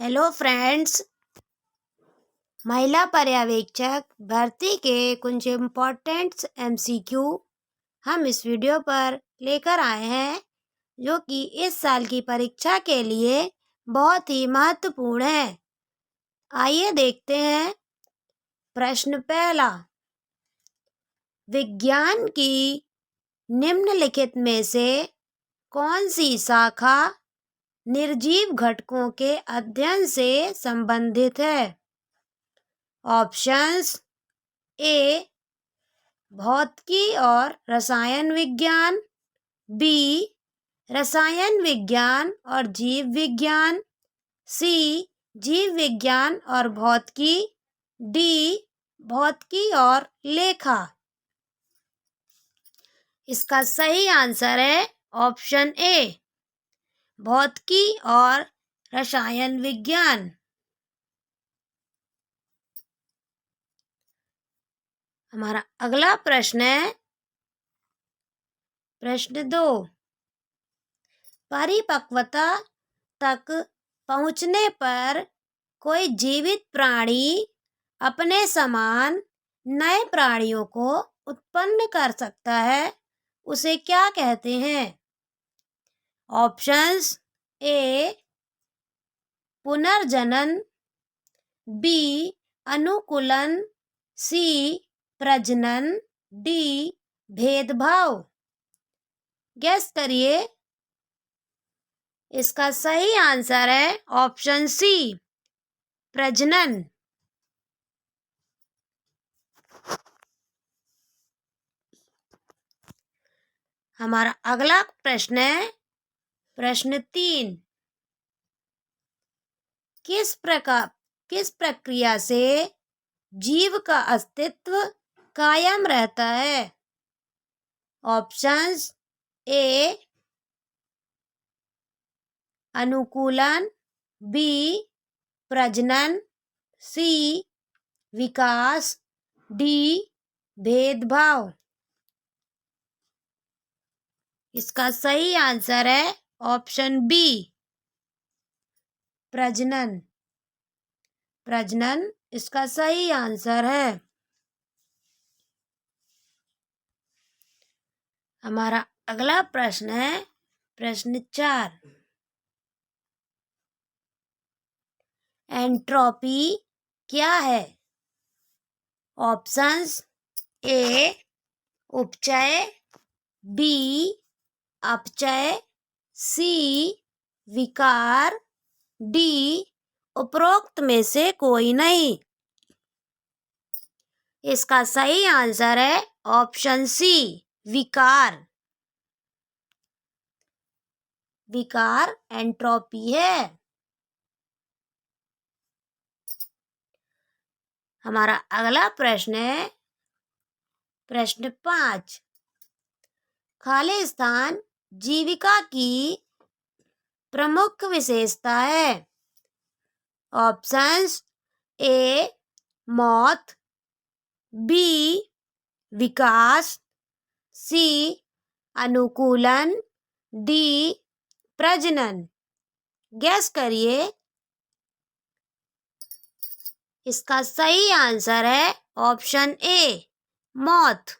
Hello friends. महिला पर्यवेक्षक भर्ती के कुछ इम्पोर्टेंट एमसीक्यू हम इस वीडियो पर लेकर आए हैं, जो कि इस साल की परीक्षा के लिए बहुत ही महत्वपूर्ण है। आइए देखते हैं। प्रश्न पहला, विज्ञान की निम्नलिखित में से कौन सी शाखा निर्जीव घटकों के अध्ययन से संबंधित है? ऑप्शंस: ए भौतिकी और रसायन विज्ञान, बी रसायन विज्ञान और जीव विज्ञान, सी जीव विज्ञान और भौतिकी, डी भौतिकी और लेखा। इसका सही आंसर है ऑप्शन ए, भौतिकी और रसायन विज्ञान। हमारा अगला प्रश्न है प्रश्न 2, परिपक्वता तक पहुंचने पर कोई जीवित प्राणी अपने समान नए प्राणियों को उत्पन्न कर सकता है, उसे क्या कहते हैं? ऑप्शंस: ए पुनर्जनन, बी अनुकूलन, सी प्रजनन, डी भेदभाव। गेस करिए। इसका सही आंसर है ऑप्शन सी, प्रजनन। हमारा अगला प्रश्न है प्रश्न 3, किस प्रक्रिया से जीव का अस्तित्व कायम रहता है? ऑप्शंस: ए अनुकूलन, बी प्रजनन, सी विकास, डी भेदभाव। इसका सही आंसर है ऑप्शन बी, प्रजनन। प्रजनन इसका सही आंसर है। हमारा अगला प्रश्न है प्रश्न 4, एंट्रोपी क्या है? ऑप्शंस: ए उपचय, बी अपचय, सी विकार, डी उपरोक्त में से कोई नहीं। इसका सही आंसर है ऑप्शन सी, विकार। विकार एंट्रोपी है। हमारा अगला प्रश्न है प्रश्न 5, खाली स्थान जीविका की प्रमुख विशेषता है। ऑप्शंस: ए मौत, बी विकास, सी अनुकूलन, डी प्रजनन। गैस करिए। इसका सही आंसर है ऑप्शन ए, मौत।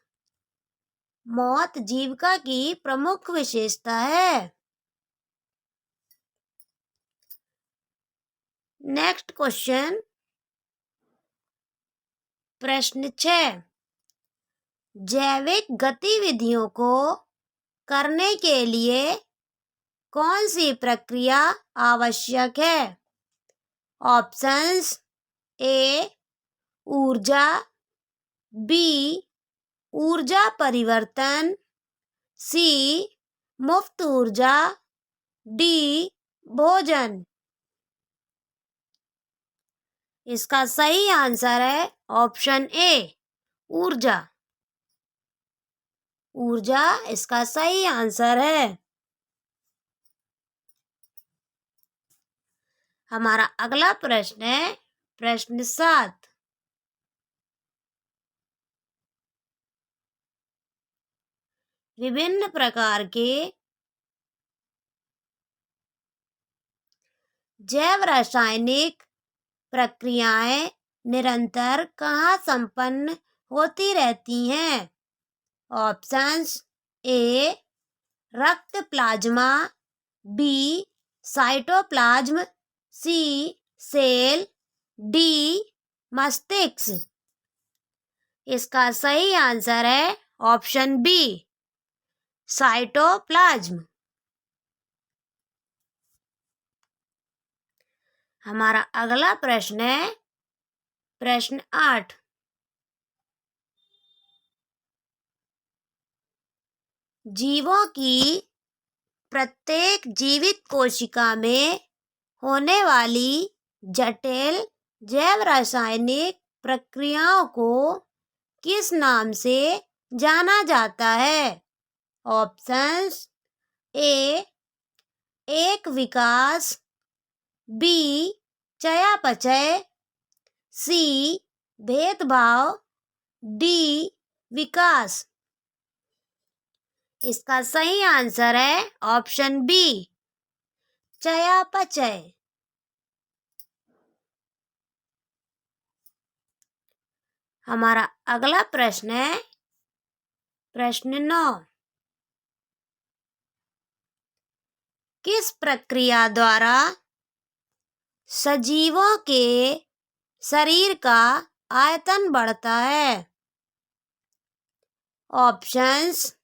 मौत जीविका की प्रमुख विशेषता है। नेक्स्ट क्वेश्चन, प्रश्न 6, जैविक गतिविधियों को करने के लिए कौन सी प्रक्रिया आवश्यक है? ऑप्शंस: ए ऊर्जा, बी ऊर्जा परिवर्तन, सी मुफ्त ऊर्जा, डी भोजन। इसका सही आंसर है ऑप्शन ए, ऊर्जा। ऊर्जा इसका सही आंसर है। हमारा अगला प्रश्न है प्रश्न 7, विभिन्न प्रकार के जैव रासायनिक प्रक्रियाएं निरंतर कहाँ संपन्न होती रहती हैं? ऑप्शंस ए रक्त प्लाज्मा, बी साइटोप्लाज्म, सी सेल, डी मस्तिष्क। इसका सही आंसर है ऑप्शन बी साइटोप्लाज्म। हमारा अगला प्रश्न है प्रश्न 8। जीवों की प्रत्येक जीवित कोशिका में होने वाली जटिल जैव रासायनिक प्रक्रियाओं को किस नाम से जाना जाता है? ऑप्शंस ए एक विकास, बी चयापचय, सी भेदभाव, डी विकास। इसका सही आंसर है ऑप्शन बी चयापचय। हमारा अगला प्रश्न है प्रश्न 9। किस प्रक्रिया द्वारा सजीवों के शरीर का आयतन बढ़ता है? ऑप्शंस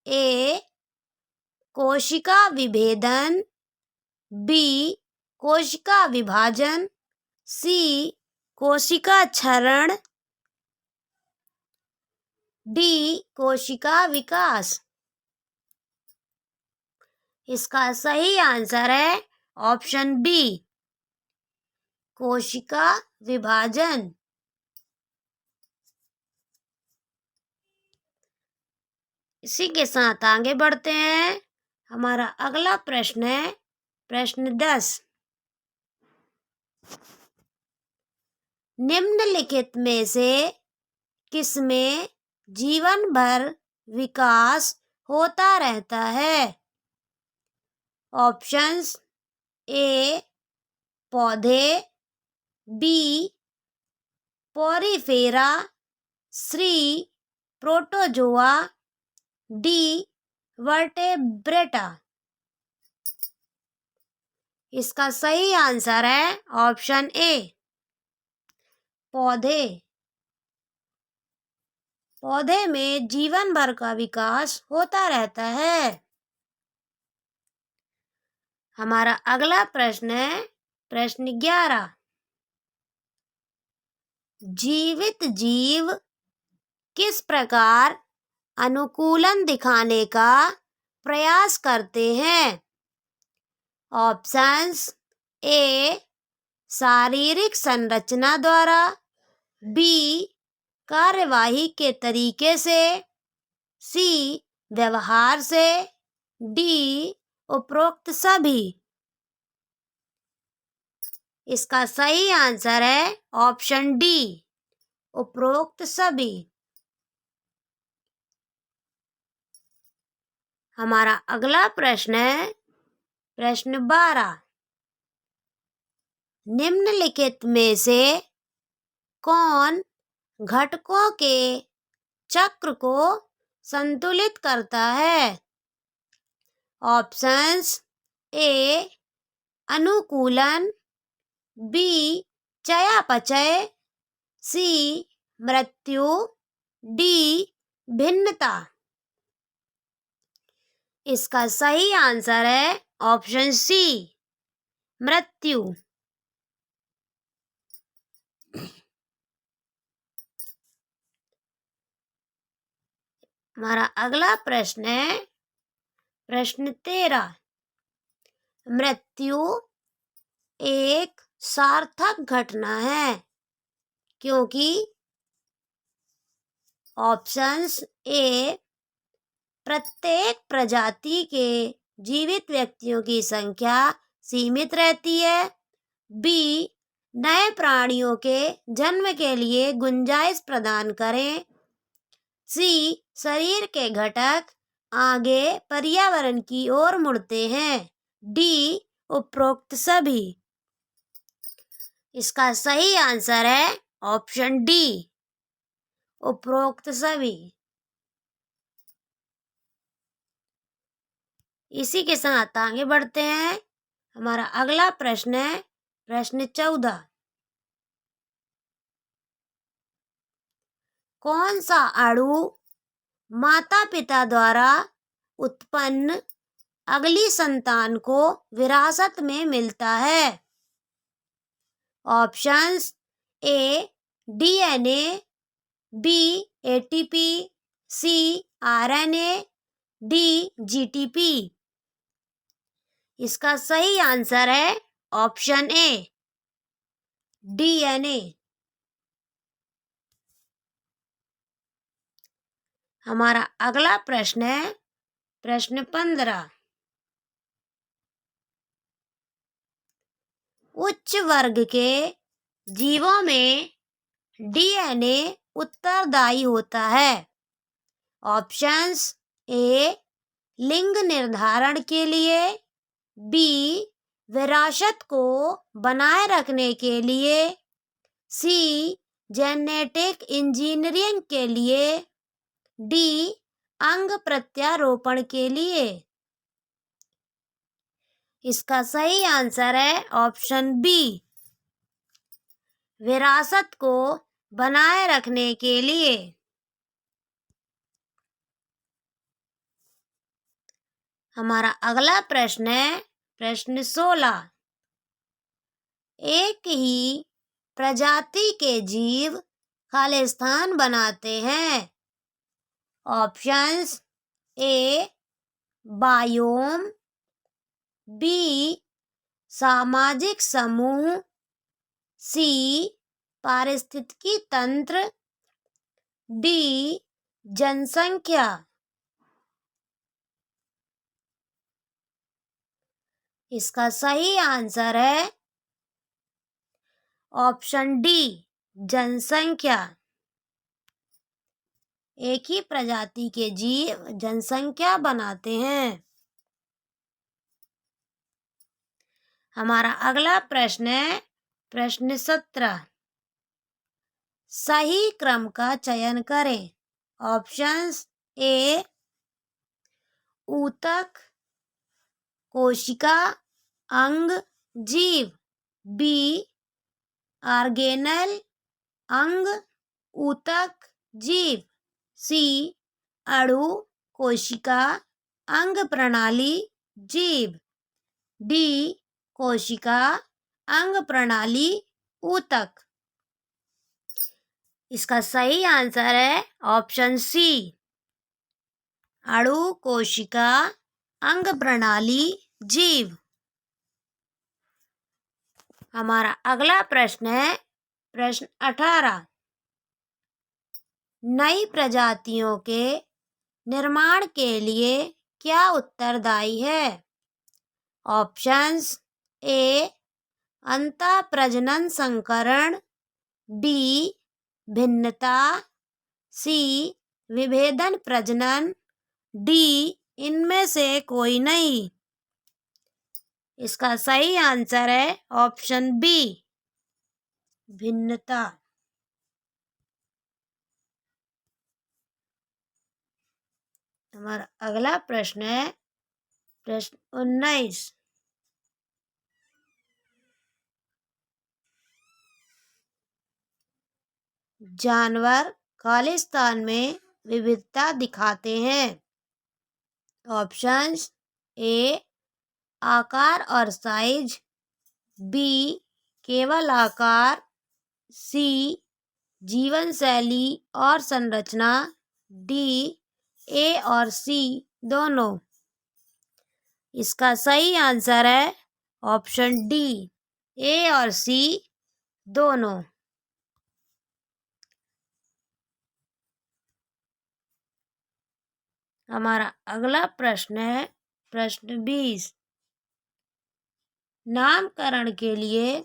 ए कोशिका विभेदन, बी कोशिका विभाजन, सी कोशिका क्षरण, डी कोशिका विकास। इसका सही आंसर है ऑप्शन बी कोशिका विभाजन। इसी के साथ आगे बढ़ते हैं। हमारा अगला प्रश्न है प्रश्न 10। निम्नलिखित में से किसमें जीवन भर विकास होता रहता है? ऑप्शंस ए पौधे, बी पोरीफेरा, सी प्रोटोजोआ, डी वर्टेब्रेटा। इसका सही आंसर है ऑप्शन ए पौधे। पौधे में जीवन भर का विकास होता रहता है। हमारा अगला प्रश्न है प्रश्न 11। जीवित जीव किस प्रकार अनुकूलन दिखाने का प्रयास करते हैं? ऑप्शंस ए शारीरिक संरचना द्वारा, बी कार्यवाही के तरीके से, सी व्यवहार से, डी उपरोक्त सभी। इसका सही आंसर है ऑप्शन डी उपरोक्त सभी। हमारा अगला प्रश्न है प्रश्न 12। निम्नलिखित में से कौन घटकों के चक्र को संतुलित करता है? ऑप्शंस ए अनुकूलन, बी चयापचय, सी मृत्यु, डी भिन्नता। इसका सही आंसर है ऑप्शन सी मृत्यु। हमारा अगला प्रश्न है प्रश्न 13। मृत्यु एक सार्थक घटना है क्योंकि ऑप्शंस ए प्रत्येक प्रजाति के जीवित व्यक्तियों की संख्या सीमित रहती है, बी नए प्राणियों के जन्म के लिए गुंजाइश प्रदान करें, सी शरीर के घटक आगे पर्यावरण की ओर मुड़ते हैं, डी उपरोक्त सभी। इसका सही आंसर है ऑप्शन डी, उपरोक्त सभी। इसी के साथ आगे बढ़ते हैं। हमारा अगला प्रश्न है प्रश्न 14। कौन सा अणु माता पिता द्वारा उत्पन्न अगली संतान को विरासत में मिलता है? Options A DNA, B ATP, C RNA, D GTP. इसका सही आंसर है ऑप्शन ए, डीएनए। हमारा अगला प्रश्न है प्रश्न 15। उच्च वर्ग के जीवों में डीएनए उत्तरदायी होता है। ऑप्शंस ए लिंग निर्धारण के लिए, बी विरासत को बनाए रखने के लिए, सी जेनेटिक इंजीनियरिंग के लिए, डी अंग प्रत्यारोपण के लिए। इसका सही आंसर है ऑप्शन बी, विरासत को बनाए रखने के लिए। हमारा अगला प्रश्न है प्रश्न 16। एक ही प्रजाति के जीव खालिस्तान बनाते हैं। ऑप्शंस ए बायोम, बी सामाजिक समूह, सी पारिस्थितिकी तंत्र, डी जनसंख्या। इसका सही आंसर है ऑप्शन डी, जनसंख्या। एक ही प्रजाति के जीव जनसंख्या बनाते हैं। हमारा अगला प्रश्न है प्रश्न 17। सही क्रम का चयन करें। ऑप्शंस ए ऊतक, कोशिका, अंग, जीव, बी ऑर्गेनल, अंग, ऊतक, जीव, सी अणु, कोशिका, अंग प्रणाली, जीव, डी कोशिका, अंग प्रणाली, ऊतक। इसका सही आंसर है ऑप्शन सी, अणु, कोशिका, अंग प्रणाली, जीव। हमारा अगला प्रश्न है प्रश्न 18। नई प्रजातियों के निर्माण के लिए क्या उत्तरदायी है? ऑप्शंस ए अंतः प्रजनन संकरण, बी भिन्नता, सी विभेदन प्रजनन, डी इनमें से कोई नहीं। इसका सही आंसर है ऑप्शन बी, भिन्नता। हमारा अगला प्रश्न है प्रश्न 19। जानवर खालिस्तान में विविधता दिखाते हैं। ऑप्शंस ए आकार और साइज, बी केवल आकार, सी जीवन शैली और संरचना, डी ए और सी दोनों। इसका सही आंसर है ऑप्शन डी, ए और सी दोनों। हमारा अगला प्रश्न है प्रश्न 20। नामकरण के लिए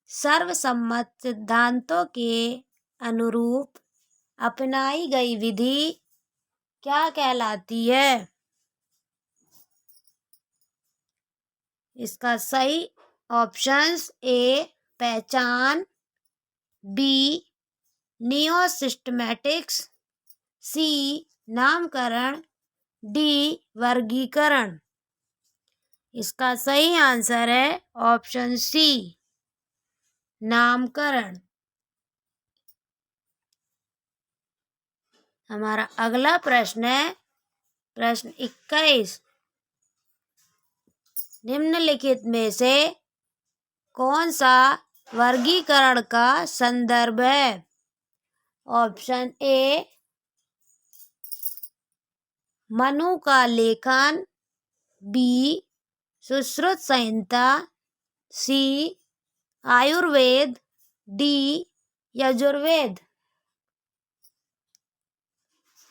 सर्वसम्मत सिद्धांतों के अनुरूप अपनाई गई विधि क्या कहलाती है? इसका सही ऑप्शंस ए पहचान, बी नियोसिस्टमैटिक्स, सी नामकरण, डी वर्गीकरण। इसका सही आंसर है ऑप्शन सी नामकरण। हमारा अगला प्रश्न है प्रश्न 21। निम्नलिखित में से कौन सा वर्गीकरण का संदर्भ है? ऑप्शन ए मनु का लेखन, बी सुश्रुत संहिता, सी आयुर्वेद, डी यजुर्वेद।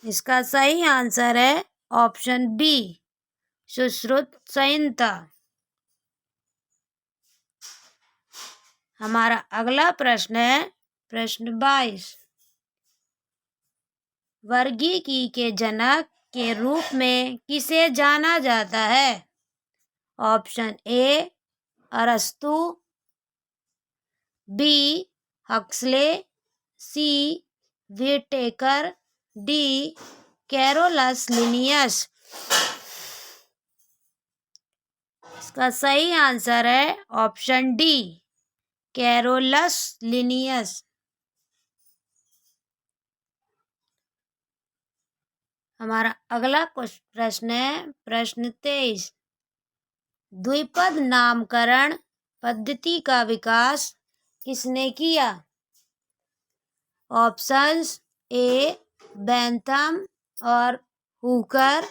इसका सही आंसर है ऑप्शन बी सुश्रुत संहिता। हमारा अगला प्रश्न है प्रश्न 22। वर्गीकी के जनक के रूप में किसे जाना जाता है? ऑप्शन ए अरस्तु, बी हक्सले, सी व्हिटेकर, डी कैरोलस लिनियस। इसका सही आंसर है ऑप्शन डी कैरोलस लिनियस। हमारा अगला प्रश्न है प्रश्न 23। द्विपद नामकरण पद्धति का विकास किसने किया? ऑप्शंस ए बेंथम और हुकर,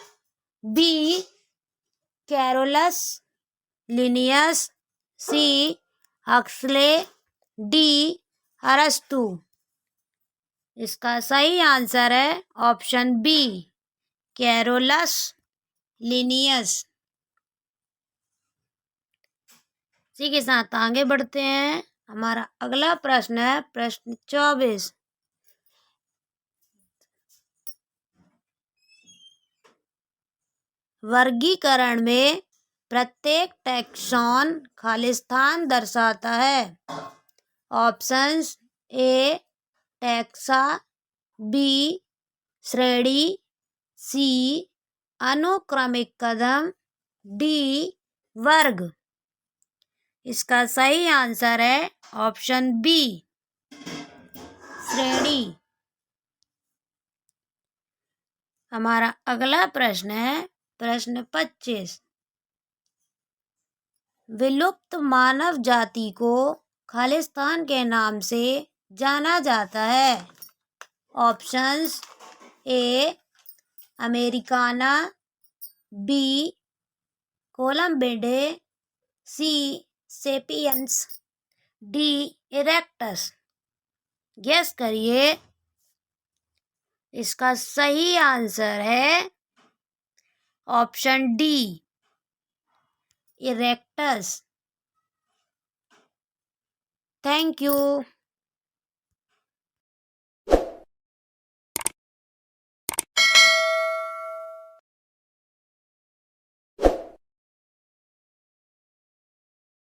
बी कैरोलस लिनियस, सी हक्सले, डी अरस्तु। इसका सही आंसर है ऑप्शन बी कैरोलस लिनियस। इसी के साथ आगे बढ़ते हैं। हमारा अगला प्रश्न है प्रश्न 24। वर्गीकरण में प्रत्येक टैक्सॉन खालिस्तान दर्शाता है। ऑप्शंस ए टैक्सा, बी श्रेणी, सी अनुक्रमिक कदम, डी वर्ग। इसका सही आंसर है ऑप्शन बी श्रेणी। हमारा अगला प्रश्न है प्रश्न 25। विलुप्त मानव जाति को खालिस्तान के नाम से जाना जाता है। Options A Americana, B Columbidae, C sapiens, D erectus. Guess करिए। इसका सही आंसर है option D erectus. Thank you.